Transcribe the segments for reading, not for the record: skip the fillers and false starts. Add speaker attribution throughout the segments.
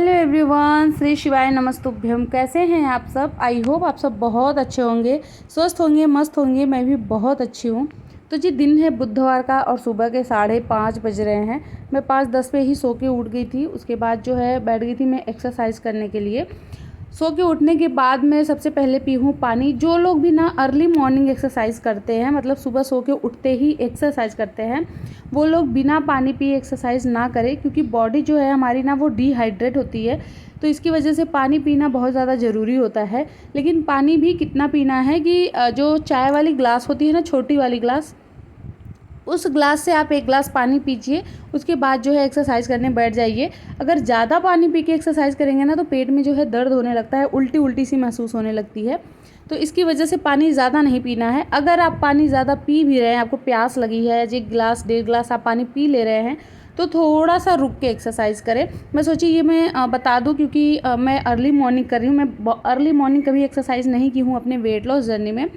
Speaker 1: Hello everyone, Shri शिवाय नमस्तुभ्यम। कैसे हैं आप सब? आई होप आप सब बहुत अच्छे होंगे, स्वस्थ होंगे, मस्त होंगे। मैं भी बहुत अच्छी हूँ। तो जी, दिन है बुधवार का और सुबह के 5:30 बज रहे हैं। मैं 5:10 पे ही सो के उठ गई थी। उसके बाद जो है बैठ गई थी मैं एक्सरसाइज करने के लिए। सो के उठने के बाद मैं सबसे पहले पी हूँ पानी। जो लोग भी ना अर्ली मॉर्निंग एक्सरसाइज करते हैं, मतलब सुबह सो के उठते ही एक्सरसाइज करते हैं, वो लोग बिना पानी पिए एक्सरसाइज ना करें, क्योंकि बॉडी जो है हमारी ना वो डिहाइड्रेट होती है। तो इसकी वजह से पानी पीना बहुत ज़्यादा ज़रूरी होता है। लेकिन पानी भी कितना पीना है कि जो चाय वाली ग्लास होती है ना, छोटी वाली ग्लास, उस ग्लास से आप 1 ग्लास पानी पीजिए। उसके बाद जो है एक्सरसाइज करने बैठ जाइए। अगर ज़्यादा पानी पी के एक्सरसाइज करेंगे ना तो पेट में जो है दर्द होने लगता है, उल्टी उल्टी सी महसूस होने लगती है। तो इसकी वजह से पानी ज़्यादा नहीं पीना है। अगर आप पानी ज़्यादा पी भी रहे हैं, आपको प्यास लगी है, 1 गिलास 1.5 गिलास आप पानी पी ले रहे हैं, तो थोड़ा सा रुक के एक्सरसाइज करें। मैं सोची ये मैं बता दूं, क्योंकि मैं अर्ली मॉर्निंग कर रही हूँ। मैं अर्ली मॉर्निंग कभी एक्सरसाइज नहीं की हूँ अपने वेट लॉस जर्नी में।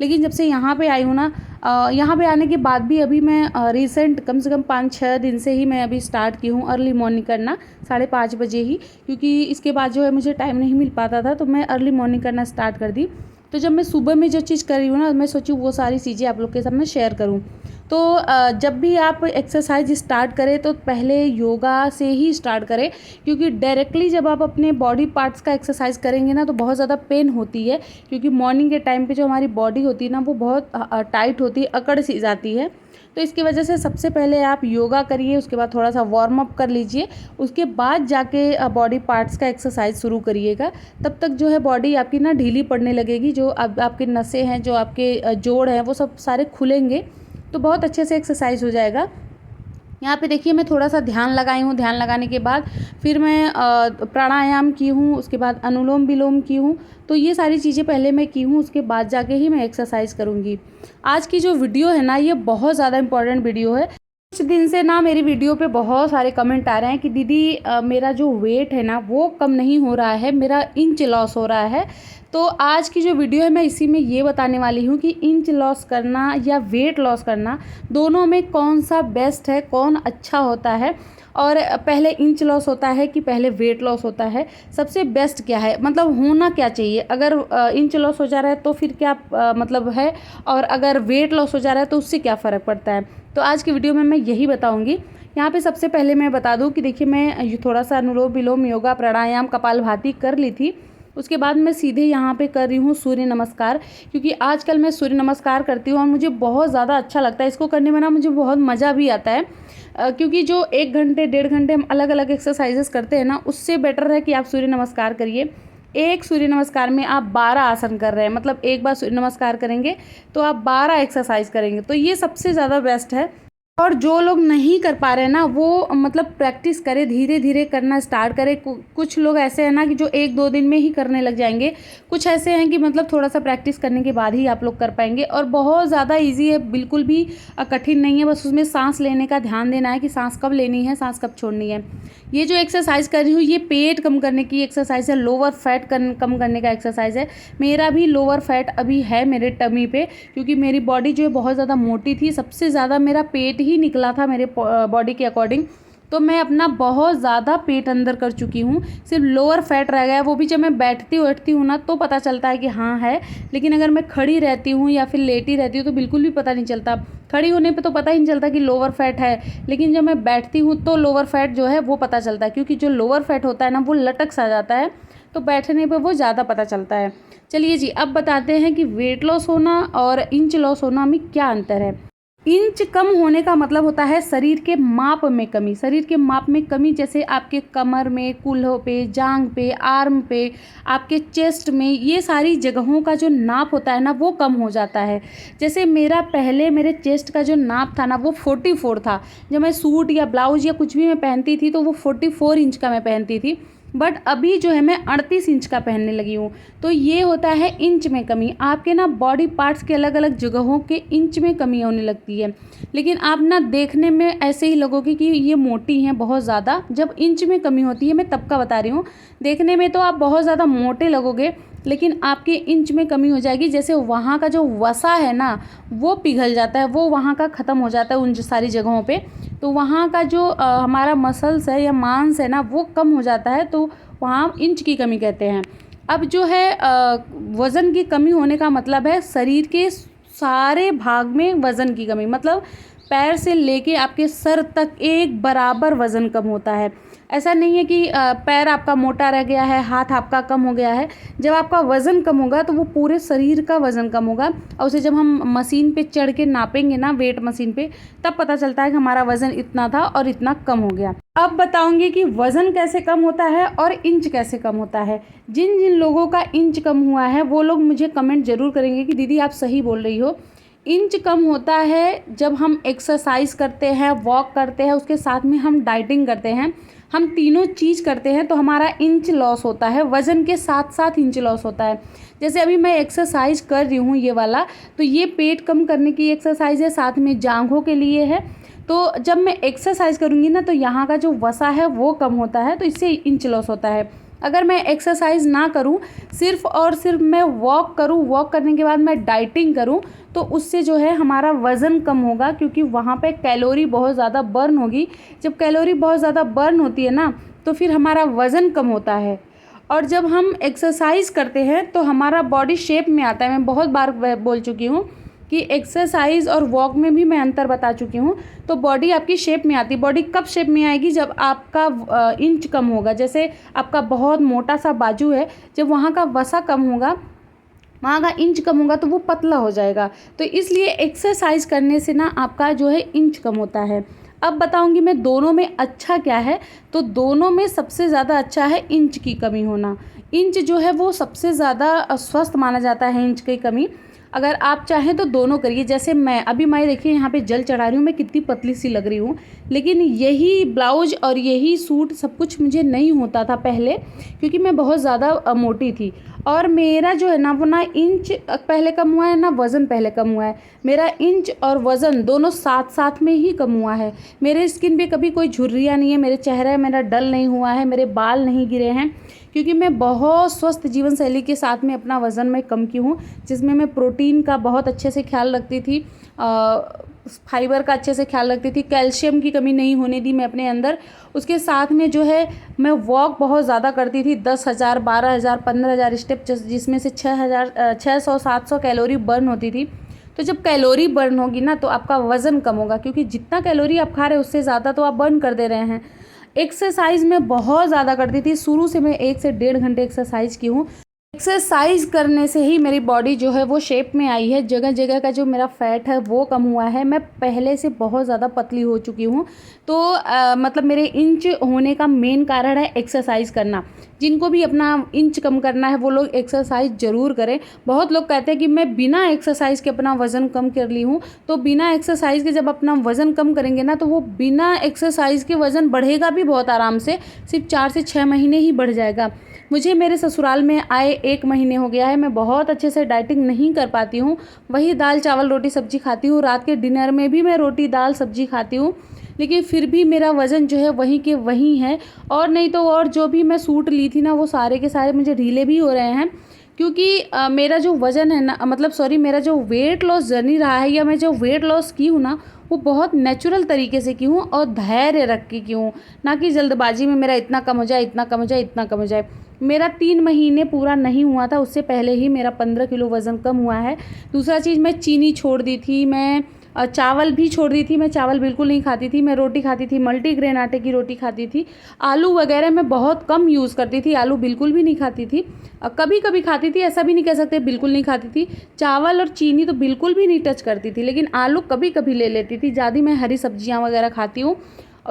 Speaker 1: लेकिन जब से यहाँ पे आई हूँ ना, यहाँ पे आने के बाद भी अभी मैं रिसेंट कम से कम 5-6 दिन से ही मैं अभी स्टार्ट की हूँ अर्ली मॉर्निंग करना, 5:30 बजे ही। क्योंकि इसके बाद जो है मुझे टाइम नहीं मिल पाता था, तो मैं अर्ली मॉर्निंग करना स्टार्ट कर दी। तो जब मैं सुबह में जो चीज़ कर रही हूँ ना, मैं सोची वो सारी चीज़ें आप लोग के साथ मैं शेयर करूँ। तो जब भी आप एक्सरसाइज स्टार्ट करें तो पहले योगा से ही स्टार्ट करें, क्योंकि डायरेक्टली जब आप अपने बॉडी पार्ट्स का एक्सरसाइज करेंगे ना तो बहुत ज़्यादा पेन होती है। क्योंकि मॉर्निंग के टाइम पे जो हमारी बॉडी होती है ना वो बहुत टाइट होती है, अकड़ सी जाती है। तो इसकी वजह से सबसे पहले आप योगा करिए, उसके बाद थोड़ा सा वार्म अप कर लीजिए, उसके बाद जाके बॉडी पार्ट्स का एक्सरसाइज शुरू करिएगा। तब तक जो है बॉडी आपकी ना ढीली पड़ने लगेगी। जो अब आपके नसें हैं, जो आपके जोड़ हैं, वो सब सारे खुलेंगे, तो बहुत अच्छे से एक्सरसाइज हो जाएगा। यहाँ पे देखिए मैं थोड़ा सा ध्यान लगाई हूँ। ध्यान लगाने के बाद फिर मैं प्राणायाम की हूँ, उसके बाद अनुलोम विलोम की हूँ। तो ये सारी चीज़ें पहले मैं की हूँ, उसके बाद जाके ही मैं एक्सरसाइज करूँगी। आज की जो वीडियो है ना, ये बहुत ज़्यादा इंपॉर्टेंट वीडियो है। कुछ दिन से ना मेरी वीडियो पे बहुत सारे कमेंट आ रहे हैं कि दीदी मेरा जो वेट है ना वो कम नहीं हो रहा है, मेरा इंच लॉस हो रहा है। तो आज की जो वीडियो है मैं इसी में ये बताने वाली हूँ कि इंच लॉस करना या वेट लॉस करना, दोनों में कौन सा बेस्ट है, कौन अच्छा होता है, और पहले इंच लॉस होता है कि पहले वेट लॉस होता है, सबसे बेस्ट क्या है, मतलब होना क्या चाहिए। अगर इंच लॉस हो जा रहा है तो फिर क्या मतलब है, और अगर वेट लॉस हो जा रहा है तो उससे क्या फ़र्क पड़ता है। तो आज की वीडियो में मैं यही बताऊँगी। यहाँ पे सबसे पहले मैं बता दूँ कि देखिए मैं थोड़ा सा अनुलोम विलोम, योगा, प्राणायाम, कपालभाति कर ली थी। उसके बाद मैं सीधे यहाँ पे कर रही हूँ सूर्य नमस्कार, क्योंकि आजकल मैं सूर्य नमस्कार करती हूँ और मुझे बहुत ज़्यादा अच्छा लगता है। इसको करने में ना मुझे बहुत मज़ा भी आता है। क्योंकि जो 1 घंटे 1.5 घंटे हम अलग अलग एक्सरसाइजेस करते हैं ना, उससे बेटर है कि आप सूर्य नमस्कार करिए। एक सूर्य नमस्कार में आप 12 आसन कर रहे हैं, मतलब एक बार सूर्य नमस्कार करेंगे तो आप 12 एक्सरसाइज करेंगे, तो ये सबसे ज़्यादा बेस्ट है। और जो लोग नहीं कर पा रहे हैं ना, वो मतलब प्रैक्टिस करें, धीरे धीरे करना स्टार्ट करें। कुछ लोग ऐसे हैं ना कि जो 1-2 दिन में ही करने लग जाएंगे। कुछ ऐसे हैं कि मतलब थोड़ा सा प्रैक्टिस करने के बाद ही आप लोग कर पाएंगे। और बहुत ज़्यादा इजी है, बिल्कुल भी कठिन नहीं है। बस उसमें सांस लेने का ध्यान देना है कि सांस कब लेनी है, सांस कब छोड़नी है। ये जो एक्सरसाइज कर रही हूँ ये पेट कम करने की एक्सरसाइज है, लोअर फैट कम करने का एक्सरसाइज है। मेरा भी लोअर फैट अभी है मेरे टमी पे, क्योंकि मेरी बॉडी जो है बहुत ज़्यादा मोटी थी। सबसे ज़्यादा मेरा पेट ही निकला था मेरे बॉडी के अकॉर्डिंग। तो मैं अपना बहुत ज़्यादा पेट अंदर कर चुकी हूँ, सिर्फ लोअर फैट रह गया। वो भी जब मैं बैठती हूँ ना तो पता चलता है कि हाँ है, लेकिन अगर मैं खड़ी रहती हूँ या फिर लेटी रहती हूँ तो बिल्कुल भी पता नहीं चलता। खड़ी होने पे तो पता ही नहीं चलता कि लोअर फैट है, लेकिन जब मैं बैठती हूँ तो लोअर फैट जो है वो पता चलता है, क्योंकि जो लोअर फैट होता है ना वो लटक सा जाता है, तो बैठने पे वो ज़्यादा पता चलता है। चलिए जी, अब बताते हैं कि वेट लॉस होना और इंच लॉस होना में क्या अंतर है। इंच कम होने का मतलब होता है शरीर के माप में कमी। शरीर के माप में कमी, जैसे आपके कमर में, कूल्हों पे, जांघ पे, आर्म पे, आपके चेस्ट में, ये सारी जगहों का जो नाप होता है ना वो कम हो जाता है। जैसे मेरा पहले मेरे चेस्ट का जो नाप था ना वो 44 था। जब मैं सूट या ब्लाउज या कुछ भी मैं पहनती थी तो वो 44 इंच का मैं पहनती थी। बट अभी जो है मैं 38 इंच का पहनने लगी हूँ। तो ये होता है इंच में कमी। आपके ना बॉडी पार्ट्स के अलग अलग जगहों के इंच में कमी होने लगती है, लेकिन आप ना देखने में ऐसे ही लगोगे कि ये मोटी हैं बहुत ज़्यादा। जब इंच में कमी होती है, मैं तब का बता रही हूँ, देखने में तो आप बहुत ज़्यादा मोटे लगोगे, लेकिन आपके इंच में कमी हो जाएगी। जैसे वहाँ का जो वसा है ना वो पिघल जाता है, वो वहाँ का ख़त्म हो जाता है उन सारी जगहों पे। तो वहाँ का जो हमारा मसल्स है या मांस है ना वो कम हो जाता है, तो वहाँ इंच की कमी कहते हैं। अब जो है वज़न की कमी होने का मतलब है शरीर के सारे भाग में वज़न की कमी, मतलब पैर से लेके आपके सर तक एक बराबर वज़न कम होता है। ऐसा नहीं है कि पैर आपका मोटा रह गया है, हाथ आपका कम हो गया है। जब आपका वज़न कम होगा तो वो पूरे शरीर का वज़न कम होगा, और उसे जब हम मशीन पे चढ़ के नापेंगे ना, वेट मशीन पे, तब पता चलता है कि हमारा वज़न इतना था और इतना कम हो गया। अब बताऊंगी कि वज़न कैसे कम होता है और इंच कैसे कम होता है। जिन जिन लोगों का इंच कम हुआ है वो लोग मुझे कमेंट ज़रूर करेंगे कि दीदी आप सही बोल रही हो। इंच कम होता है जब हम एक्सरसाइज करते हैं, वॉक करते हैं, उसके साथ में हम डाइटिंग करते हैं, हम तीनों चीज़ करते हैं तो हमारा इंच लॉस होता है, वज़न के साथ साथ इंच लॉस होता है। जैसे अभी मैं एक्सरसाइज कर रही हूँ ये वाला, तो ये पेट कम करने की एक्सरसाइज है, साथ में जांघों के लिए है। तो जब मैं एक्सरसाइज करूँगी ना तो यहाँ का जो वसा है वो कम होता है, तो इससे इंच लॉस होता है। अगर मैं एक्सरसाइज ना करूं, सिर्फ़ और सिर्फ मैं वॉक करूं, वॉक करने के बाद मैं डाइटिंग करूं, तो उससे जो है हमारा वज़न कम होगा, क्योंकि वहाँ पे कैलोरी बहुत ज़्यादा बर्न होगी। जब कैलोरी बहुत ज़्यादा बर्न होती है ना तो फिर हमारा वज़न कम होता है। और जब हम एक्सरसाइज करते हैं तो हमारा बॉडी शेप में आता है। मैं बहुत बार बोल चुकी हूँ कि एक्सरसाइज और वॉक में भी मैं अंतर बता चुकी हूँ। तो बॉडी आपकी शेप में आती है। बॉडी कब शेप में आएगी? जब आपका इंच कम होगा। जैसे आपका बहुत मोटा सा बाजू है, जब वहाँ का वसा कम होगा, वहाँ का इंच कम होगा, तो वो पतला हो जाएगा। तो इसलिए एक्सरसाइज करने से ना आपका जो है इंच कम होता है। अब बताऊंगी मैं दोनों में अच्छा क्या है। तो दोनों में सबसे ज़्यादा अच्छा है इंच की कमी होना। इंच जो है वो सबसे ज़्यादा स्वस्थ माना जाता है, इंच की कमी। अगर आप चाहें तो दोनों करिए। जैसे मैं देखिए यहाँ पे जल चढ़ा रही हूँ, मैं कितनी पतली सी लग रही हूँ, लेकिन यही ब्लाउज और यही सूट सब कुछ मुझे नहीं होता था पहले, क्योंकि मैं बहुत ज़्यादा मोटी थी। और मेरा जो है ना वो ना इंच पहले कम हुआ है, ना वज़न पहले कम हुआ है। मेरा इंच और वज़न दोनों साथ साथ में ही कम हुआ है। मेरे स्किन पे कभी कोई झुर्रियाँ नहीं है, मेरे चेहरा मेरा डल नहीं हुआ है, मेरे बाल नहीं गिरे हैं, क्योंकि मैं बहुत स्वस्थ जीवन शैली के साथ में अपना वज़न में कम की हूँ, जिसमें मैं प्रोटीन का बहुत अच्छे से ख्याल रखती थी, फाइबर का अच्छे से ख्याल रखती थी, कैल्शियम की कमी नहीं होने दी मैं अपने अंदर। उसके साथ में जो है मैं वॉक बहुत ज़्यादा करती थी, 10,000, 12,000, 15,000 स्टेप, जिसमें से 600, 700 कैलोरी बर्न होती थी। तो जब कैलोरी बर्न होगी ना तो आपका वज़न कम होगा, क्योंकि जितना कैलोरी आप खा रहे हैं उससे ज़्यादा तो आप बर्न कर दे रहे हैं। एक्सरसाइज मैं बहुत ज़्यादा करती थी, शुरू से मैं 1 से 1.5 घंटे एक्सरसाइज की हूँ। एक्सरसाइज करने से ही मेरी बॉडी जो है वो शेप में आई है। जगह जगह का जो मेरा फैट है वो कम हुआ है। मैं पहले से बहुत ज़्यादा पतली हो चुकी हूँ। तो मतलब मेरे इंच होने का मेन कारण है एक्सरसाइज करना। जिनको भी अपना इंच कम करना है वो लोग एक्सरसाइज ज़रूर करें। बहुत लोग कहते हैं कि मैं बिना एक्सरसाइज के अपना वज़न कम कर ली हूँ। तो बिना एक्सरसाइज के जब अपना वज़न कम करेंगे ना तो वो बिना एक्सरसाइज के वज़न बढ़ेगा भी बहुत आराम से, सिर्फ 4 से 6 महीने ही बढ़ जाएगा। मुझे मेरे ससुराल में आए 1 महीने हो गया है, मैं बहुत अच्छे से डाइटिंग नहीं कर पाती हूँ। वही दाल चावल रोटी सब्जी खाती हूँ, रात के डिनर में भी मैं रोटी दाल सब्जी खाती हूँ, लेकिन फिर भी मेरा वज़न जो है वहीं के वहीं है। और नहीं तो और जो भी मैं सूट ली थी ना वो सारे के सारे मुझे ढीले भी हो रहे हैं, क्योंकि मेरा जो वज़न है ना, मतलब सॉरी, मेरा जो वेट लॉस जर्नी रहा है, या मैं जो वेट लॉस की हूँ ना वो बहुत नेचुरल तरीके से की हूँ और धैर्य रख के की हूँ, ना कि जल्दबाजी में मेरा इतना कम हो जाए, इतना कम हो जाए, इतना कम हो जाए। मेरा 3 महीने पूरा नहीं हुआ था, उससे पहले ही मेरा 15 किलो वज़न कम हुआ है। दूसरा चीज़, मैं चीनी छोड़ दी थी, मैं चावल भी छोड़ दी थी। मैं चावल बिल्कुल नहीं खाती थी। मैं रोटी खाती थी, मल्टीग्रेन आटे की रोटी खाती थी। आलू वगैरह मैं बहुत कम यूज़ करती थी, आलू बिल्कुल भी नहीं खाती थी। कभी कभी खाती थी, ऐसा भी नहीं कह सकते बिल्कुल नहीं खाती थी। चावल और चीनी तो बिल्कुल भी नहीं टच करती थी, लेकिन आलू कभी कभी ले लेती थी। ज़्यादा मैं हरी सब्जियाँ वगैरह खाती हूँ,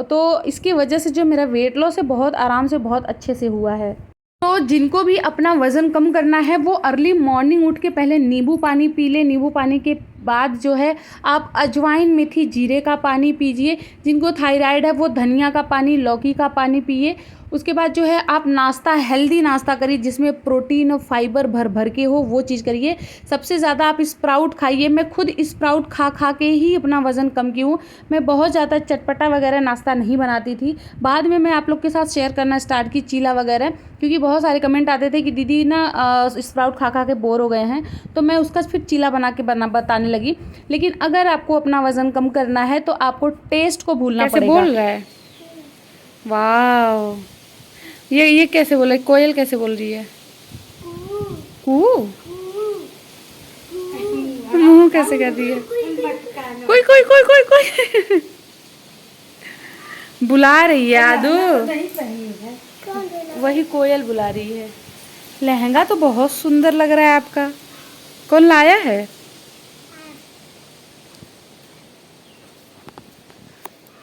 Speaker 1: तो इसकी वजह से जो मेरा वेट लॉस है बहुत आराम से, बहुत अच्छे से हुआ है। तो जिनको भी अपना वज़न कम करना है वो अर्ली मॉर्निंग उठ के पहले नींबू पानी पी लें। नींबू पानी के बाद जो है आप अजवाइन, मेथी, जीरे का पानी पीजिए। जिनको थायराइड है वो धनिया का पानी, लौकी का पानी पिए। उसके बाद जो है आप नाश्ता, हेल्दी नाश्ता करिए जिसमें प्रोटीन और फाइबर भर भर के हो, वो चीज़ करिए। सबसे ज़्यादा आप स्प्राउट खाइए। मैं खुद स्प्राउट खा खा के ही अपना वज़न कम की हूँ। मैं बहुत ज़्यादा चटपटा वगैरह नाश्ता नहीं बनाती थी। बाद में मैं आप लोग के साथ शेयर करना स्टार्ट की चीला वगैरह, क्योंकि बहुत सारे कमेंट आते थे कि दीदी ना स्प्राउट खा खा के बोर हो गए हैं, तो मैं उसका फिर चीला बना के बताने लगी। लेकिन अगर आपको अपना वज़न कम करना है तो आपको टेस्ट को भूलना पड़ेगा।
Speaker 2: कैसे बोल रहा है? वाह, ये कैसे बोला? कोयल कैसे बोल रही है? कू। मुंह कैसे कर रही है? कोई कोई कोई कोई कोई बुला रही है आदू। वही कोयल बुला रही है। लहंगा तो बहुत सुंदर लग रहा है आपका। कौन लाया है?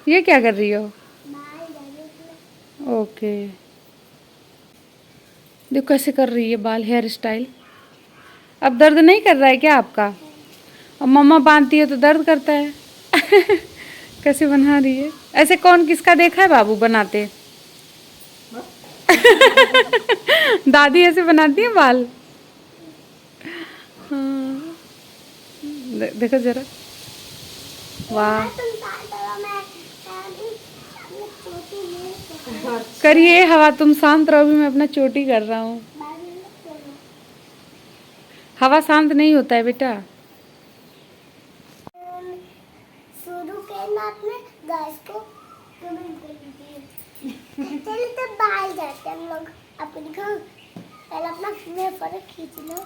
Speaker 2: ये क्या कर रही हो? ओके, देखो कैसे कर रही है बाल, हेयर स्टाइल। अब दर्द नहीं कर रहा है क्या आपका? अब मम्मा बांधती है तो दर्द करता है। कैसे बना रही है? ऐसे कौन किसका देखा है बाबू बनाते? दादी ऐसे बनाती है बाल। हाँ। देखो जरा, वाह। करिए हवा, तुम शांत रहो, भी मैं अपना चोटी कर रहा हूँ। हवा शांत नहीं होता है बेटा।
Speaker 3: शुरू करना अपने गैस को चलिए तो बाहर जाते हैं हम लोग। आपको दिखाओ, पहले अपना फोटो खींच लो।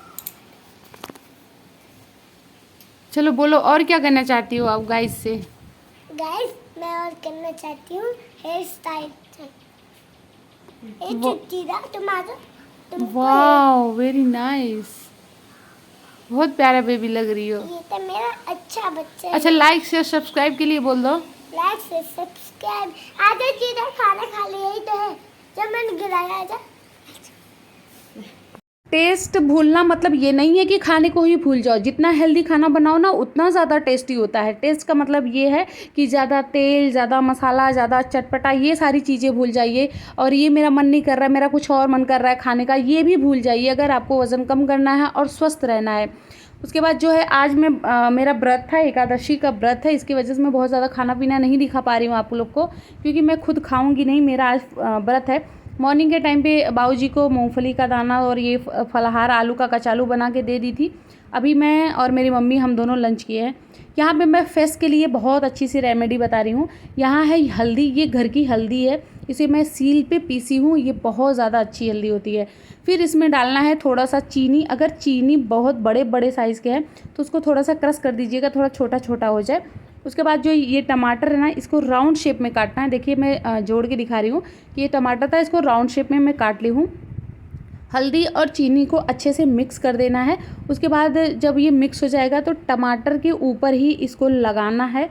Speaker 2: चलो बोलो, और क्या करना चाहती हो आप गाइस से?
Speaker 3: गाइस, मैं और करना चाहती हूँ हेयर स्टाइल। ये चुटकीदार तुम
Speaker 2: वाओ, वेरी नाइस। बहुत प्यारा बेबी लग रही हो।
Speaker 3: ये तो मेरा अच्छा बच्चा है।
Speaker 2: अच्छा, लाइक शेयर सब्सक्राइब के लिए बोल दो।
Speaker 3: लाइक से सब्सक्राइब। आधा चीज़ खाना खा लिया ही तो है जब मैंने गिराया। आजा।
Speaker 1: टेस्ट भूलना मतलब ये नहीं है कि खाने को ही भूल जाओ। जितना हेल्दी खाना बनाओ ना उतना ज़्यादा टेस्टी होता है। टेस्ट का मतलब ये है कि ज़्यादा तेल, ज़्यादा मसाला, ज़्यादा चटपटा, ये सारी चीज़ें भूल जाइए। और ये मेरा मन नहीं कर रहा है, मेरा कुछ और मन कर रहा है खाने का, ये भी भूल जाइए अगर आपको वज़न कम करना है और स्वस्थ रहना है। उसके बाद जो है आज मैं मेरा व्रत था, एकादशी का व्रत है। इसकी वजह से मैं बहुत ज़्यादा खाना पीना नहीं दिखा पा रही हूँ आप लोग को, क्योंकि मैं खुद खाऊंगी नहीं। मेरा आज व्रत है। मॉर्निंग के टाइम पे बाबूजी को मूंगफली का दाना और ये फलाहार आलू का कचालू बना के दे दी थी। अभी मैं और मेरी मम्मी हम दोनों लंच किए हैं। यहाँ पे मैं फेस के लिए बहुत अच्छी सी रेमेडी बता रही हूँ। यहाँ है हल्दी, ये घर की हल्दी है, इसे मैं सील पे पीसी हूँ। ये बहुत ज़्यादा अच्छी हल्दी होती है। फिर इसमें डालना है थोड़ा सा चीनी। अगर चीनी बहुत बड़े बड़े साइज़ के हैं तो उसको थोड़ा सा क्रश कर दीजिएगा, थोड़ा छोटा छोटा हो जाए। उसके बाद जो ये टमाटर है ना, इसको राउंड शेप में काटना है। देखिए मैं जोड़ के दिखा रही हूँ कि ये टमाटर था, इसको राउंड शेप में मैं काट ली हूँ। हल्दी और चीनी को अच्छे से मिक्स कर देना है। उसके बाद जब ये मिक्स हो जाएगा तो टमाटर के ऊपर ही इसको लगाना है।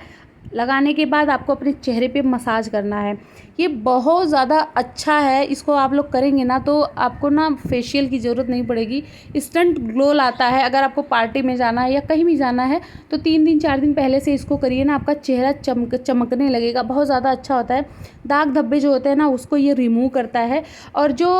Speaker 1: लगाने के बाद आपको अपने चेहरे पे मसाज करना है। ये बहुत ज़्यादा अच्छा है। इसको आप लोग करेंगे ना तो आपको ना फेशियल की ज़रूरत नहीं पड़ेगी। इंस्टेंट ग्लो लाता है। अगर आपको पार्टी में जाना है या कहीं भी जाना है तो 3 दिन 4 दिन पहले से इसको करिए ना, आपका चेहरा चमकने लगेगा। बहुत ज़्यादा अच्छा होता है। दाग धब्बे जो होते हैं ना उसको ये रिमूव करता है। और जो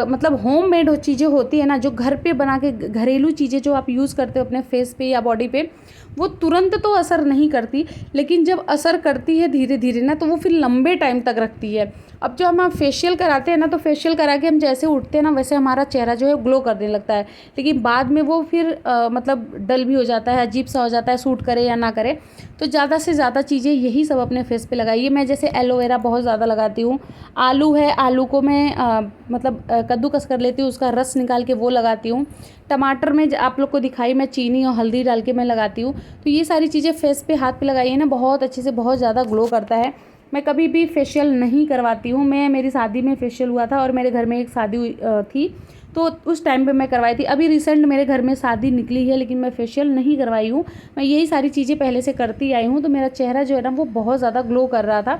Speaker 1: मतलब होम मेड चीज़ें होती है ना, जो घर पे बना के घरेलू चीज़ें जो आप यूज़ करते हो अपने फेस पे या बॉडी पे, वो तुरंत तो असर नहीं करती, लेकिन जब असर करती है धीरे धीरे ना तो वो फिर लंबे टाइम तक रखती है। अब जो हम फेशियल कराते हैं ना, तो फेशियल करा के हम जैसे उठते हैं ना वैसे हमारा चेहरा जो है ग्लो करने लगता है, लेकिन बाद में वो फिर मतलब डल भी हो जाता है, अजीब सा हो जाता है, सूट करे या ना करे। तो ज़्यादा से ज़्यादा चीज़ें यही सब अपने फेस पे लगाइए। मैं जैसे एलोवेरा बहुत ज़्यादा लगाती हूँ। आलू है, आलू को मैं मतलब कद्दूकस कर लेती हूँ, उसका रस निकाल के वो लगाती हूँ। टमाटर में आप लोग को दिखाई मैं चीनी और हल्दी डाल के मैं लगाती हूँ। तो ये सारी चीज़ें फेस पे हाथ पे लगाइए ना, बहुत अच्छे से, बहुत ज़्यादा ग्लो करता है। मैं कभी भी फेशियल नहीं करवाती हूँ। मैं मेरी शादी में फेशियल हुआ था और मेरे घर में एक शादी थी तो उस टाइम पे मैं करवाई थी। अभी रिसेंट मेरे घर में शादी निकली है लेकिन मैं फेशियल नहीं करवाई हूँ। मैं यही सारी चीज़ें पहले से करती आई हूँ। तो मेरा चेहरा जो है ना वो बहुत ज़्यादा ग्लो कर रहा था।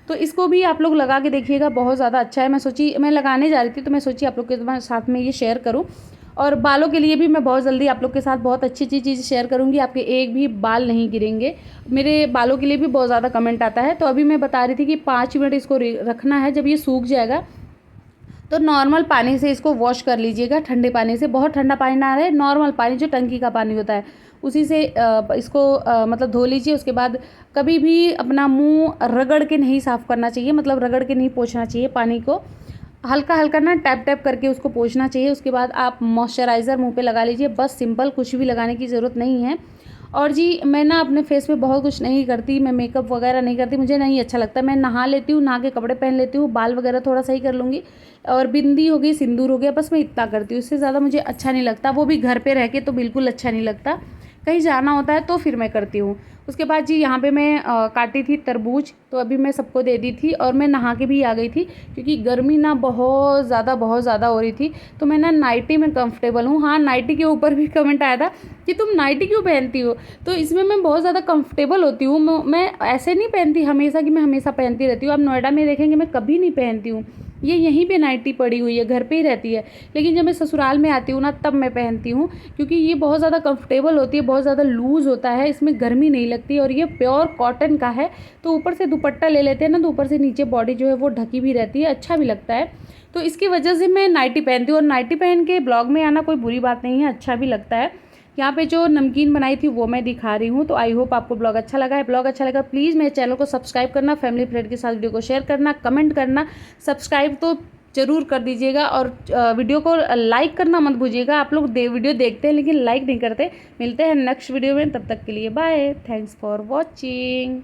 Speaker 1: तो इसको भी आप लोग लगा के देखिएगा, बहुत ज़्यादा अच्छा है। मैं लगाने जा रही थी तो मैं सोची आप लोग के साथ में ये शेयर करूँ। और बालों के लिए भी मैं बहुत जल्दी आप लोग के साथ बहुत अच्छी अच्छी चीज़ शेयर करूँगी। आपके एक भी बाल नहीं गिरेंगे। मेरे बालों के लिए भी बहुत ज़्यादा कमेंट आता है। तो अभी मैं बता रही थी कि 5 मिनट इसको रखना है। जब ये सूख जाएगा तो नॉर्मल पानी से इसको वॉश कर लीजिएगा, ठंडे पानी से, बहुत ठंडा पानी ना रहे, नॉर्मल पानी जो टंकी का पानी होता है उसी से इसको मतलब धो लीजिए। उसके बाद कभी भी अपना मुंह रगड़ के नहीं साफ़ करना चाहिए, मतलब रगड़ के नहीं पोंछना चाहिए, पानी को हल्का हल्का ना टैप टैप करके उसको पोंछना चाहिए। उसके बाद आप मॉइस्चराइज़र मुंह पे लगा लीजिए, बस सिंपल, कुछ भी लगाने की ज़रूरत नहीं है। और जी मैं ना अपने फेस पे बहुत कुछ नहीं करती, मैं मेकअप वगैरह नहीं करती, मुझे नहीं अच्छा लगता। मैं नहा लेती हूँ, नहा के कपड़े पहन लेती हूँ, बाल वगैरह थोड़ा सही कर लूँगी और बिंदी हो गई, सिंदूर हो गया, बस मैं इतना करती हूँ। इससे ज़्यादा मुझे अच्छा नहीं लगता, वो भी घर पे रह के तो बिल्कुल अच्छा नहीं लगता। कहीं जाना होता है तो फिर मैं करती हूँ। उसके बाद जी यहाँ पे मैं काटी थी तरबूज, तो अभी मैं सबको दे दी थी और मैं नहा के भी आ गई थी क्योंकि गर्मी ना बहुत ज़्यादा हो रही थी। तो मैं ना नाइटी में कंफर्टेबल हूँ। हाँ, नाइटी के ऊपर भी कमेंट आया था कि तुम नाइटी क्यों पहनती हो, तो इसमें मैं बहुत ज़्यादा कंफर्टेबल होती हूँ। मैं ऐसे नहीं पहनती हमेशा कि मैं हमेशा पहनती रहती हूँ। आप नोएडा में देखेंगे मैं कभी नहीं पहनती हूँ, ये यहीं पे नाइटी पड़ी हुई है, घर पे ही रहती है। लेकिन जब मैं ससुराल में आती हूँ ना तब मैं पहनती हूँ क्योंकि ये बहुत ज़्यादा कंफर्टेबल होती है, बहुत ज़्यादा लूज़ होता है, इसमें गर्मी नहीं लगती और ये प्योर कॉटन का है। तो ऊपर से दुपट्टा ले लेते हैं ना तो ऊपर से नीचे बॉडी जो है वो ढकी भी रहती है, अच्छा भी लगता है। तो इसकी वजह से मैं नाइटी पहनती हूँ और नाइटी पहन के ब्लॉग में आना कोई बुरी बात नहीं है, अच्छा भी लगता है। यहाँ पे जो नमकीन बनाई थी वो मैं दिखा रही हूँ। तो आई होप आपको ब्लॉग अच्छा लगा है। ब्लॉग अच्छा लगा प्लीज़ मेरे चैनल को सब्सक्राइब करना, फैमिली फ्रेंड के साथ वीडियो को शेयर करना, कमेंट करना, सब्सक्राइब तो ज़रूर कर दीजिएगा और वीडियो को लाइक करना मत भूलिएगा। आप लोग वीडियो देखते हैं लेकिन लाइक नहीं करते। मिलते हैं नेक्स्ट वीडियो में, तब तक के लिए बाय, थैंक्स फॉर वॉचिंग।